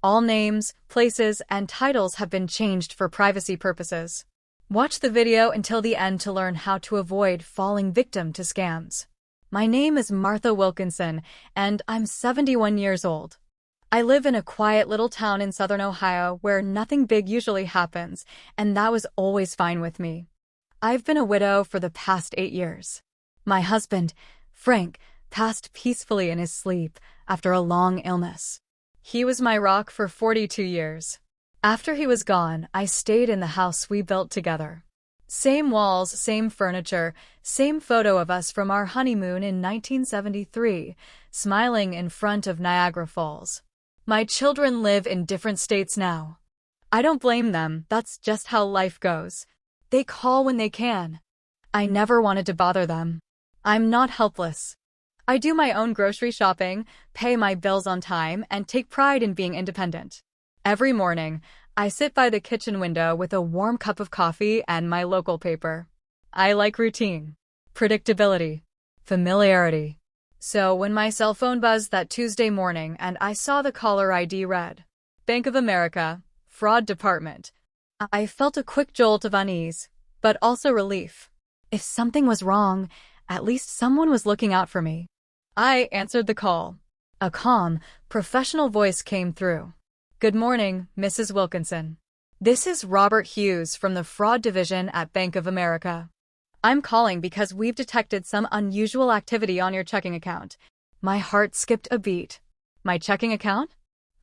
All names, places, and titles have been changed for privacy purposes. Watch the video until the end to learn how to avoid falling victim to scams. My name is Martha Wilkinson, and I'm 71 years old. I live in a quiet little town in southern Ohio where nothing big usually happens, and that was always fine with me. I've been a widow for the past 8 years. My husband, Frank, passed peacefully in his sleep after a long illness. He was my rock for 42 years. After he was gone, I stayed in the house we built together. Same walls, same furniture, same photo of us from our honeymoon in 1973, smiling in front of Niagara Falls. My children live in different states now. I don't blame them, that's just how life goes. They call when they can. I never wanted to bother them. I'm not helpless. I do my own grocery shopping, pay my bills on time, and take pride in being independent. Every morning, I sit by the kitchen window with a warm cup of coffee and my local paper. I like routine, predictability, familiarity. So when my cell phone buzzed that Tuesday morning and I saw the caller ID read, Bank of America, Fraud Department, I felt a quick jolt of unease, but also relief. If something was wrong, at least someone was looking out for me. I answered the call. A calm, professional voice came through. Good morning, Mrs. Wilkinson. This is Robert Hughes from the Fraud Division at Bank of America. I'm calling because we've detected some unusual activity on your checking account. My heart skipped a beat. My checking account?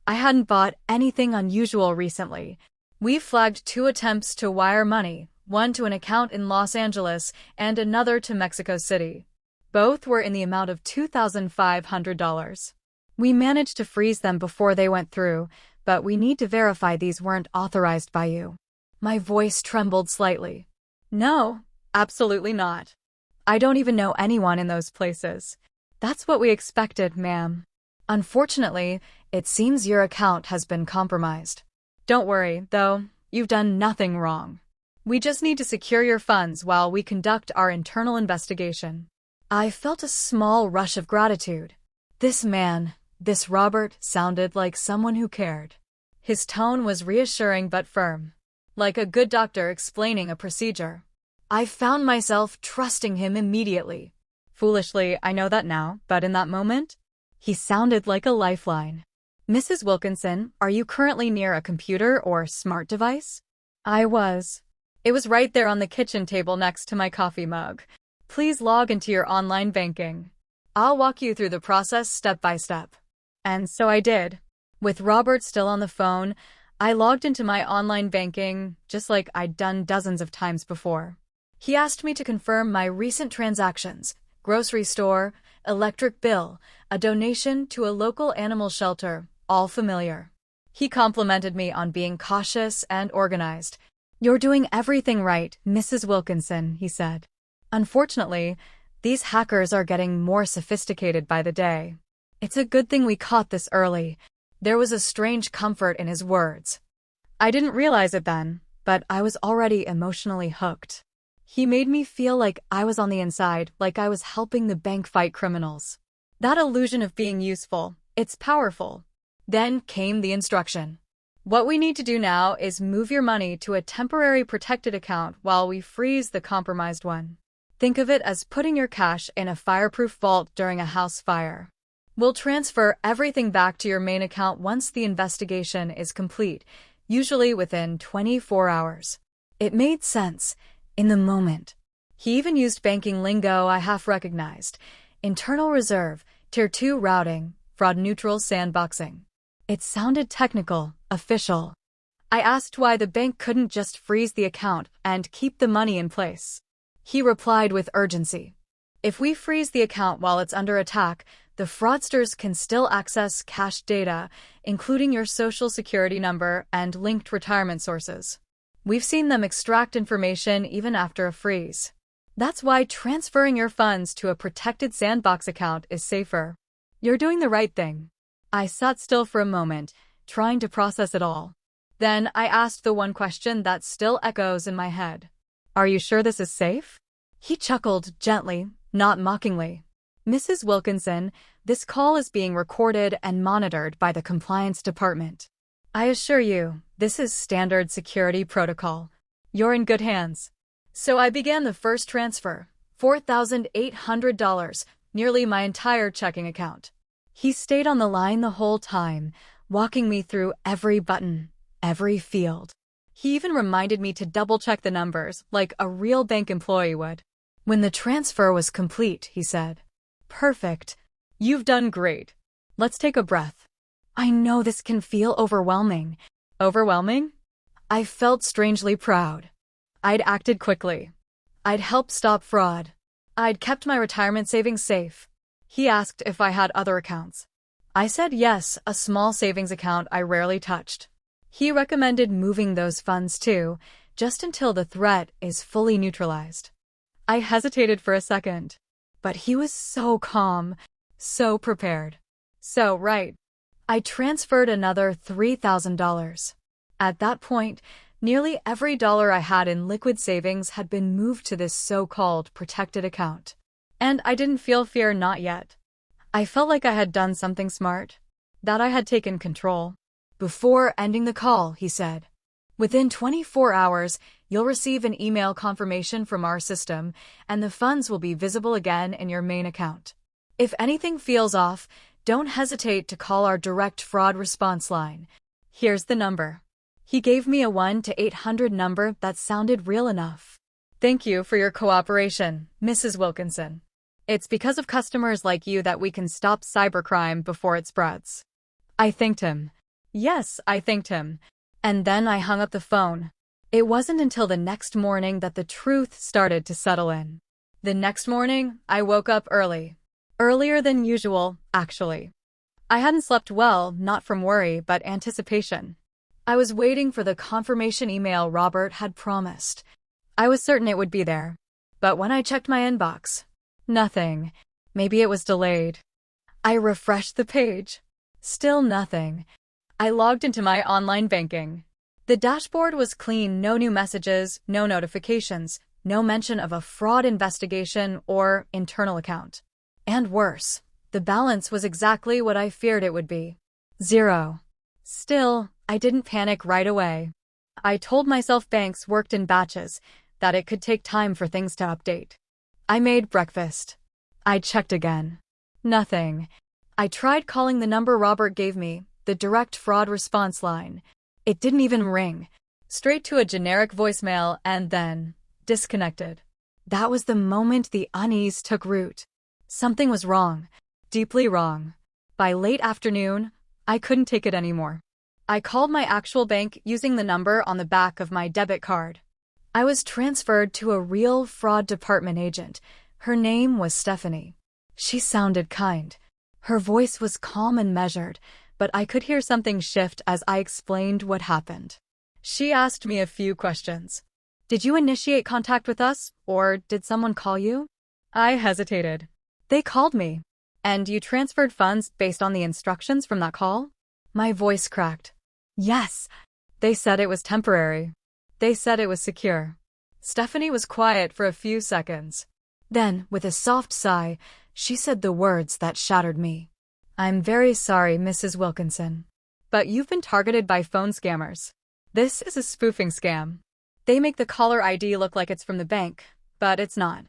I hadn't bought anything unusual recently. We've flagged 2 attempts to wire money, one to an account in Los Angeles and another to Mexico City. Both were in the amount of $2,500. We managed to freeze them before they went through, but we need to verify these weren't authorized by you. My voice trembled slightly. No, absolutely not. I don't even know anyone in those places. That's what we expected, ma'am. Unfortunately, it seems your account has been compromised. Don't worry, though, you've done nothing wrong. We just need to secure your funds while we conduct our internal investigation. I felt a small rush of gratitude. This man, this Robert, sounded like someone who cared. His tone was reassuring but firm, like a good doctor explaining a procedure. I found myself trusting him immediately. Foolishly, I know that now, but in that moment, he sounded like a lifeline. Mrs. Wilkinson, are you currently near a computer or smart device? I was. It was right there on the kitchen table next to my coffee mug. Please log into your online banking. I'll walk you through the process step by step. And so I did. With Robert still on the phone, I logged into my online banking just like I'd done dozens of times before. He asked me to confirm my recent transactions, grocery store, electric bill, a donation to a local animal shelter, all familiar. He complimented me on being cautious and organized. You're doing everything right, Mrs. Wilkinson, he said. Unfortunately, these hackers are getting more sophisticated by the day. It's a good thing we caught this early. There was a strange comfort in his words. I didn't realize it then, but I was already emotionally hooked. He made me feel like I was on the inside, like I was helping the bank fight criminals. That illusion of being useful, it's powerful. Then came the instruction. What we need to do now is move your money to a temporary protected account while we freeze the compromised one. Think of it as putting your cash in a fireproof vault during a house fire. We'll transfer everything back to your main account once the investigation is complete, usually within 24 hours. It made sense in the moment. He even used banking lingo I half recognized. Internal reserve, Tier 2 routing, fraud-neutral sandboxing. It sounded technical, official. I asked why the bank couldn't just freeze the account and keep the money in place. He replied with urgency. If we freeze the account while it's under attack, the fraudsters can still access cached data, including your social security number and linked retirement sources. We've seen them extract information even after a freeze. That's why transferring your funds to a protected sandbox account is safer. You're doing the right thing. I sat still for a moment, trying to process it all. Then I asked the one question that still echoes in my head. Are you sure this is safe? He chuckled gently, not mockingly. Mrs. Wilkinson, this call is being recorded and monitored by the compliance department. I assure you, this is standard security protocol. You're in good hands. So I began the first transfer, $4,800, nearly my entire checking account. He stayed on the line the whole time, walking me through every button, every field. He even reminded me to double-check the numbers, like a real bank employee would. When the transfer was complete, he said, "Perfect. You've done great. Let's take a breath." I know this can feel overwhelming. Overwhelming? I felt strangely proud. I'd acted quickly. I'd helped stop fraud. I'd kept my retirement savings safe. He asked if I had other accounts. I said yes, a small savings account I rarely touched. He recommended moving those funds too, just until the threat is fully neutralized. I hesitated for a second, but he was so calm, so prepared. So, right. I transferred another $3,000. At that point, nearly every dollar I had in liquid savings had been moved to this so-called protected account. And I didn't feel fear, not yet. I felt like I had done something smart, that I had taken control. Before ending the call, he said, "Within 24 hours, you'll receive an email confirmation from our system, and the funds will be visible again in your main account. If anything feels off, don't hesitate to call our direct fraud response line. Here's the number." He gave me a 1-800 number that sounded real enough. "Thank you for your cooperation, Mrs. Wilkinson. It's because of customers like you that we can stop cybercrime before it spreads." I thanked him. Yes, I thanked him. And then I hung up the phone. It wasn't until the next morning that the truth started to settle in. The next morning, I woke up early. Earlier than usual, actually. I hadn't slept well, not from worry, but anticipation. I was waiting for the confirmation email Robert had promised. I was certain it would be there. But when I checked my inbox, nothing. Maybe it was delayed. I refreshed the page. Still nothing. I logged into my online banking. The dashboard was clean, no new messages, no notifications, no mention of a fraud investigation or internal account. And worse, the balance was exactly what I feared it would be. 0. Still, I didn't panic right away. I told myself banks worked in batches, that it could take time for things to update. I made breakfast. I checked again. Nothing. I tried calling the number Robert gave me, the direct fraud response line. It didn't even ring. Straight to a generic voicemail and then disconnected. That was the moment the unease took root. Something was wrong. Deeply wrong. By late afternoon, I couldn't take it anymore. I called my actual bank using the number on the back of my debit card. I was transferred to a real fraud department agent. Her name was Stephanie. She sounded kind. Her voice was calm and measured, but I could hear something shift as I explained what happened. She asked me a few questions. "Did you initiate contact with us, or did someone call you?" I hesitated. "They called me." "And you transferred funds based on the instructions from that call?" My voice cracked. "Yes." "They said it was temporary. They said it was secure." Stephanie was quiet for a few seconds. Then, with a soft sigh, she said the words that shattered me. "I'm very sorry, Mrs. Wilkinson. But you've been targeted by phone scammers. This is a spoofing scam. They make the caller ID look like it's from the bank, but it's not."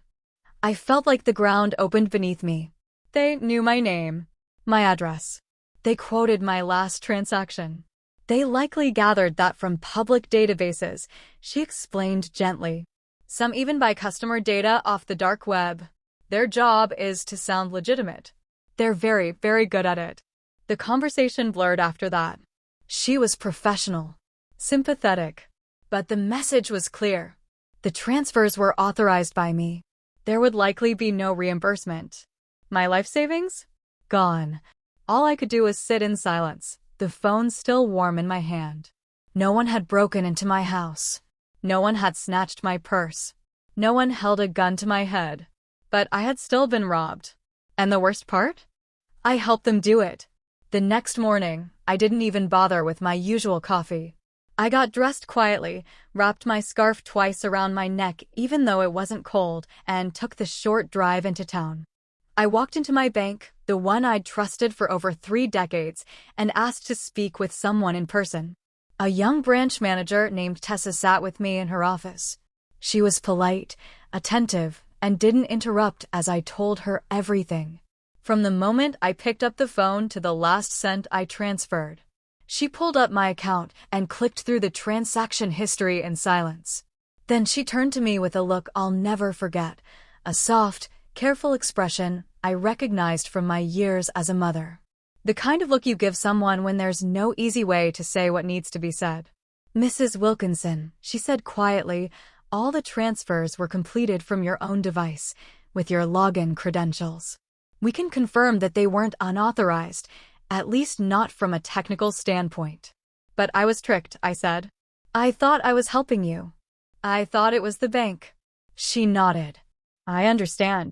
I felt like the ground opened beneath me. They knew my name, my address. They quoted my last transaction. They likely gathered that from public databases, she explained gently. Some even buy customer data off the dark web. Their job is to sound legitimate. They're very, very good at it. The conversation blurred after that. She was professional, sympathetic, but the message was clear. The transfers were authorized by me. There would likely be no reimbursement. My life savings? Gone. All I could do was sit in silence, the phone still warm in my hand. No one had broken into my house. No one had snatched my purse. No one held a gun to my head. But I had still been robbed. And the worst part? I helped them do it. The next morning, I didn't even bother with my usual coffee. I got dressed quietly, wrapped my scarf twice around my neck even though it wasn't cold, and took the short drive into town. I walked into my bank, the the one I'd trusted for over 3 decades, and asked to speak with someone in person. A young branch manager named Tessa sat with me in her office. She was polite, attentive, and didn't interrupt as I told her everything. From the moment I picked up the phone to the last cent I transferred. She pulled up my account and clicked through the transaction history in silence. Then she turned to me with a look I'll never forget, a soft, careful expression I recognized from my years as a mother. The kind of look you give someone when there's no easy way to say what needs to be said. "Mrs. Wilkinson," she said quietly, "all the transfers were completed from your own device, with your login credentials. We can confirm that they weren't unauthorized, at least not from a technical standpoint." "But I was tricked," I said. "I thought I was helping you. I thought it was the bank." She nodded. "I understand.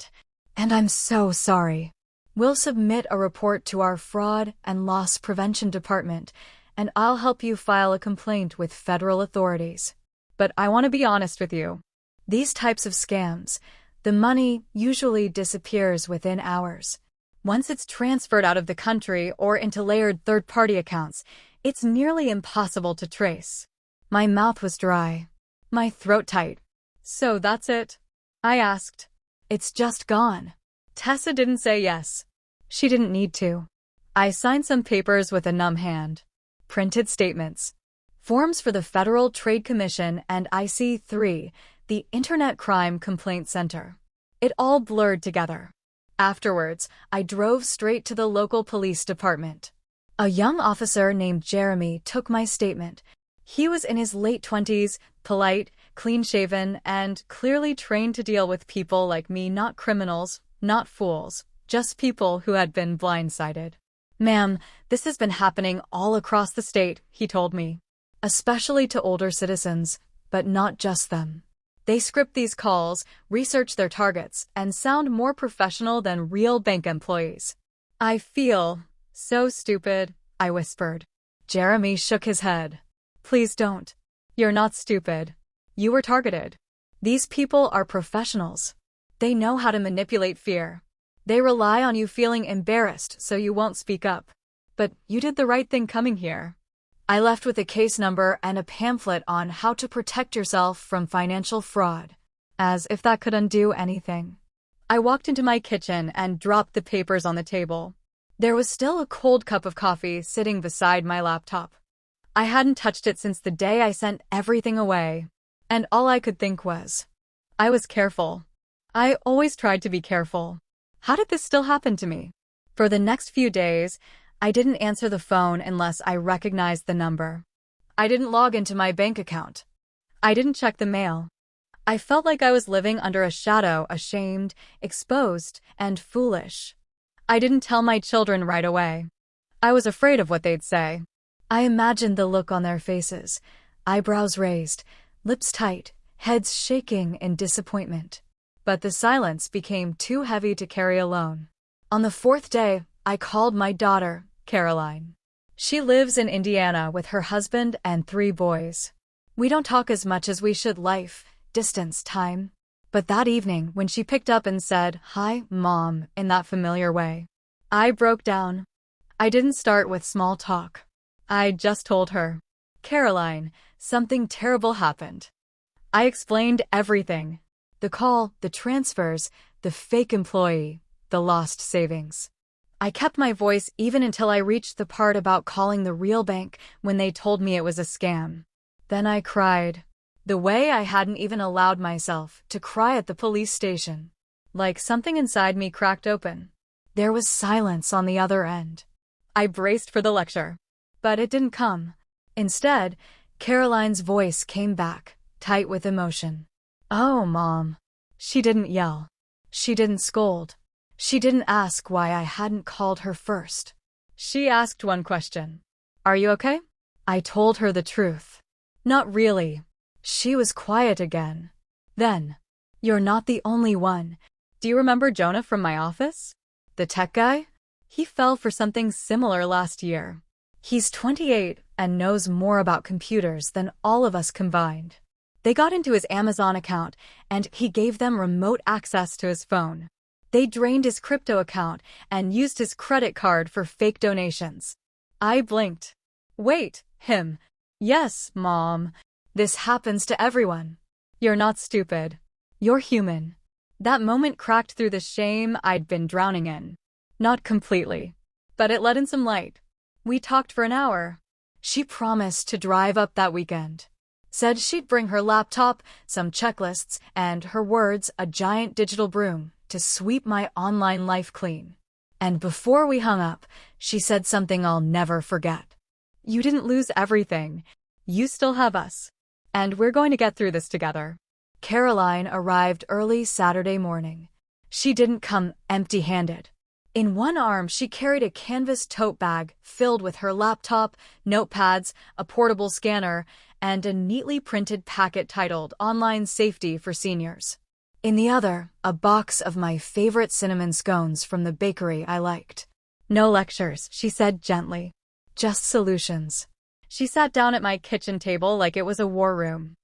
And I'm so sorry. We'll submit a report to our Fraud and Loss Prevention Department, and I'll help you file a complaint with federal authorities. But I want to be honest with you. These types of scams, the money usually disappears within hours. Once it's transferred out of the country or into layered third-party accounts, it's nearly impossible to trace." My mouth was dry, my throat tight. "So that's it?" I asked. "It's just gone." Tessa didn't say yes. She didn't need to. I signed some papers with a numb hand. Printed statements. Forms for the Federal Trade Commission and IC3, the Internet Crime Complaint Center. It all blurred together. Afterwards, I drove straight to the local police department. A young officer named Jeremy took my statement. He was in his late 20s, polite, clean-shaven, and clearly trained to deal with people like me, not criminals, not fools, just people who had been blindsided. "Ma'am, this has been happening all across the state," he told me. "Especially to older citizens, but not just them. They script these calls, research their targets, and sound more professional than real bank employees." "I feel so stupid," I whispered. Jeremy shook his head. "Please don't. You're not stupid. You were targeted. These people are professionals. They know how to manipulate fear. They rely on you feeling embarrassed so you won't speak up. But you did the right thing coming here." I left with a case number and a pamphlet on how to protect yourself from financial fraud. As if that could undo anything. I walked into my kitchen and dropped the papers on the table. There was still a cold cup of coffee sitting beside my laptop. I hadn't touched it since the day I sent everything away. And all I could think was, I was careful. I always tried to be careful. How did this still happen to me? For the next few days, I didn't answer the phone unless I recognized the number. I didn't log into my bank account. I didn't check the mail. I felt like I was living under a shadow, ashamed, exposed, and foolish. I didn't tell my children right away. I was afraid of what they'd say. I imagined the look on their faces, eyebrows raised, lips tight, heads shaking in disappointment. But the silence became too heavy to carry alone. On the 4th day, I called my daughter, Caroline. She lives in Indiana with her husband and 3 boys. We don't talk as much as we should, life, distance, time. But that evening, when she picked up and said, "Hi, Mom," in that familiar way, I broke down. I didn't start with small talk. I just told her, "Caroline, something terrible happened." I explained everything. The call, the transfers, the fake employee, the lost savings. I kept my voice even until I reached the part about calling the real bank when they told me it was a scam. Then I cried. The way I hadn't even allowed myself to cry at the police station. Like something inside me cracked open. There was silence on the other end. I braced for the lecture. But it didn't come. Instead, Caroline's voice came back, tight with emotion. "Oh, Mom." She didn't yell. She didn't scold. She didn't ask why I hadn't called her first. She asked one question. "Are you okay?" I told her the truth. "Not really." She was quiet again. Then, "You're not the only one. Do you remember Jonah from my office? The tech guy? He fell for something similar last year. He's 28 and knows more about computers than all of us combined. They got into his Amazon account, and he gave them remote access to his phone. They drained his crypto account and used his credit card for fake donations. I blinked. Wait, him? Yes, Mom. This happens to everyone. You're not stupid. You're human. That moment cracked through the shame I'd been drowning in. Not completely, but it let in some light. We talked for an hour. She promised to drive up that weekend. Said she'd bring her laptop, some checklists, and, her words, a giant digital broom to sweep my online life clean. And before we hung up, she said something I'll never forget. You didn't lose everything. You still have us. And we're going to get through this together. Caroline arrived early Saturday morning. She didn't come empty-handed. In one arm, she carried a canvas tote bag filled with her laptop, notepads, a portable scanner, and a neatly printed packet titled Online Safety for Seniors. In the other, a box of my favorite cinnamon scones from the bakery I liked. No lectures, she said gently. Just solutions. She sat down at my kitchen table like it was a war room.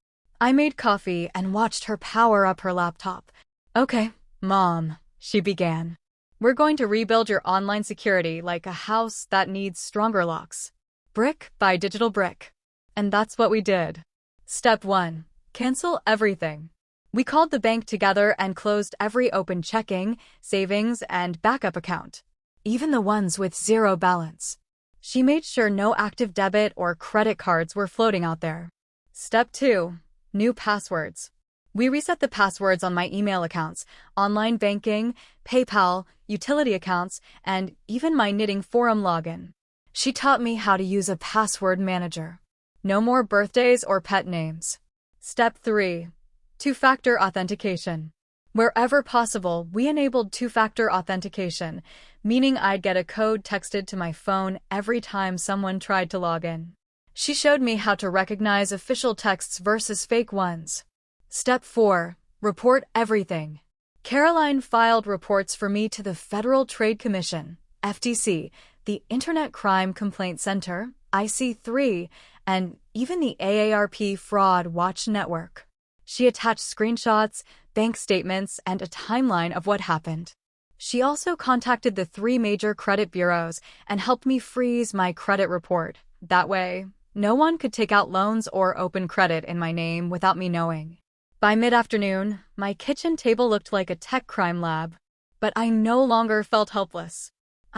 I made coffee and watched her power up her laptop. Okay, Mom, she began. We're going to rebuild your online security like a house that needs stronger locks. Brick by digital brick. And that's what we did. Step 1. Cancel everything. We called the bank together and closed every open checking, savings, and backup account. Even the ones with zero balance. She made sure no active debit or credit cards were floating out there. Step 2. New passwords. We reset the passwords on my email accounts, online banking, PayPal, utility accounts, and even my knitting forum login. She taught me how to use a password manager. No more birthdays or pet names. Step 3. Two-factor authentication. Wherever possible, we enabled two-factor authentication, meaning I'd get a code texted to my phone every time someone tried to log in. She showed me how to recognize official texts versus fake ones. Step 4. Report everything. Caroline filed reports for me to the Federal Trade Commission, FTC, the Internet Crime Complaint Center, IC3, and even the AARP Fraud Watch Network. She attached screenshots, bank statements, and a timeline of what happened. She also contacted the 3 major credit bureaus and helped me freeze my credit report. That way, no one could take out loans or open credit in my name without me knowing. By mid-afternoon, my kitchen table looked like a tech crime lab. But I no longer felt helpless.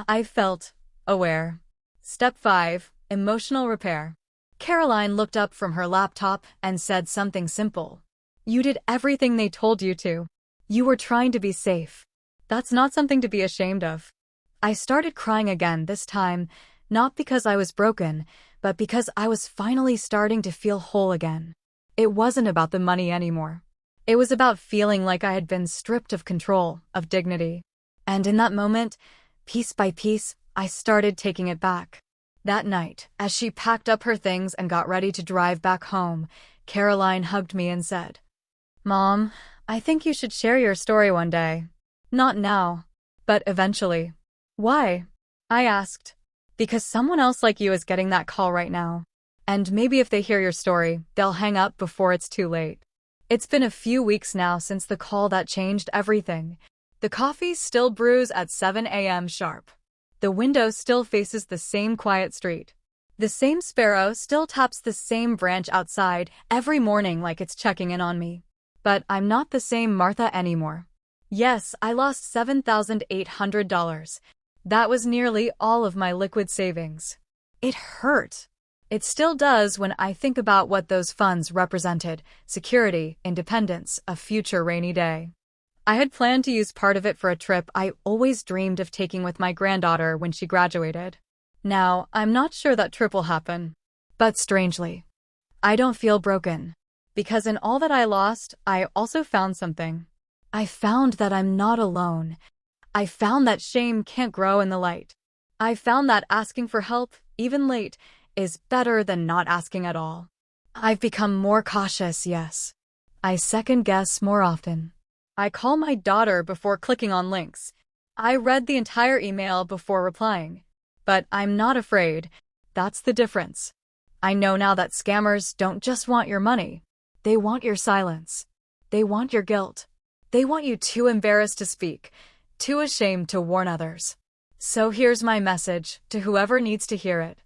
I felt aware. Step 5. Emotional repair. Caroline looked up from her laptop and said something simple. You did everything they told you to. You were trying to be safe. That's not something to be ashamed of. I started crying again this time, not because I was broken, but because I was finally starting to feel whole again. It wasn't about the money anymore. It was about feeling like I had been stripped of control, of dignity. And in that moment, piece by piece, I started taking it back. That night, as she packed up her things and got ready to drive back home, Caroline hugged me and said, Mom, I think you should share your story one day. Not now, but eventually. Why? I asked. Because someone else like you is getting that call right now. And maybe if they hear your story, they'll hang up before it's too late. It's been a few weeks now since the call that changed everything. The coffee still brews at 7 a.m. sharp. The window still faces the same quiet street. The same sparrow still taps the same branch outside every morning like it's checking in on me. But I'm not the same Martha anymore. Yes, I lost $7,800. That was nearly all of my liquid savings. It hurt. It still does when I think about what those funds represented: security, independence, a future rainy day. I had planned to use part of it for a trip I always dreamed of taking with my granddaughter when she graduated. Now, I'm not sure that trip will happen. But strangely, I don't feel broken. Because in all that I lost, I also found something. I found that I'm not alone. I found that shame can't grow in the light. I found that asking for help, even late, is better than not asking at all. I've become more cautious, yes. I second-guess more often. I call my daughter before clicking on links. I read the entire email before replying. But I'm not afraid. That's the difference. I know now that scammers don't just want your money. They want your silence. They want your guilt. They want you too embarrassed to speak, too ashamed to warn others. So here's my message to whoever needs to hear it.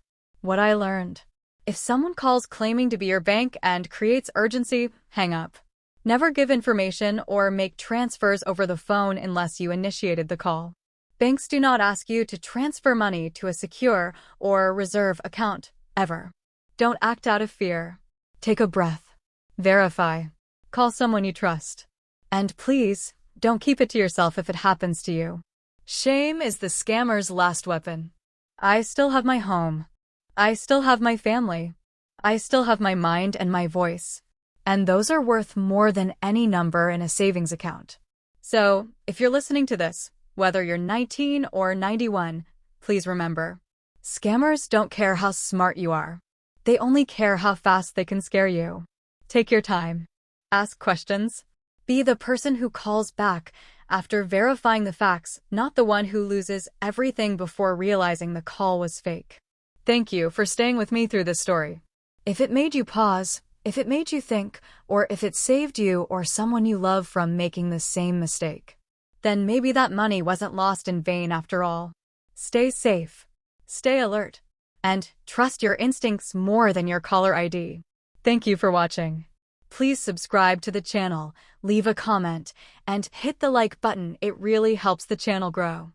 What I learned. If someone calls claiming to be your bank and creates urgency, hang up. Never give information or make transfers over the phone unless you initiated the call. Banks do not ask you to transfer money to a secure or reserve account, ever. Don't act out of fear. Take a breath. Verify. Call someone you trust. And please, don't keep it to yourself if it happens to you. Shame is the scammer's last weapon. I still have my home. I still have my family. I still have my mind and my voice. And those are worth more than any number in a savings account. So, if you're listening to this, whether you're 19 or 91, please remember, scammers don't care how smart you are. They only care how fast they can scare you. Take your time. Ask questions. Be the person who calls back after verifying the facts, not the one who loses everything before realizing the call was fake. Thank you for staying with me through this story. If it made you pause, if it made you think, or if it saved you or someone you love from making the same mistake, then maybe that money wasn't lost in vain after all. Stay safe, stay alert, and trust your instincts more than your caller ID. Thank you for watching. Please subscribe to the channel, leave a comment, and hit the like button. It really helps the channel grow.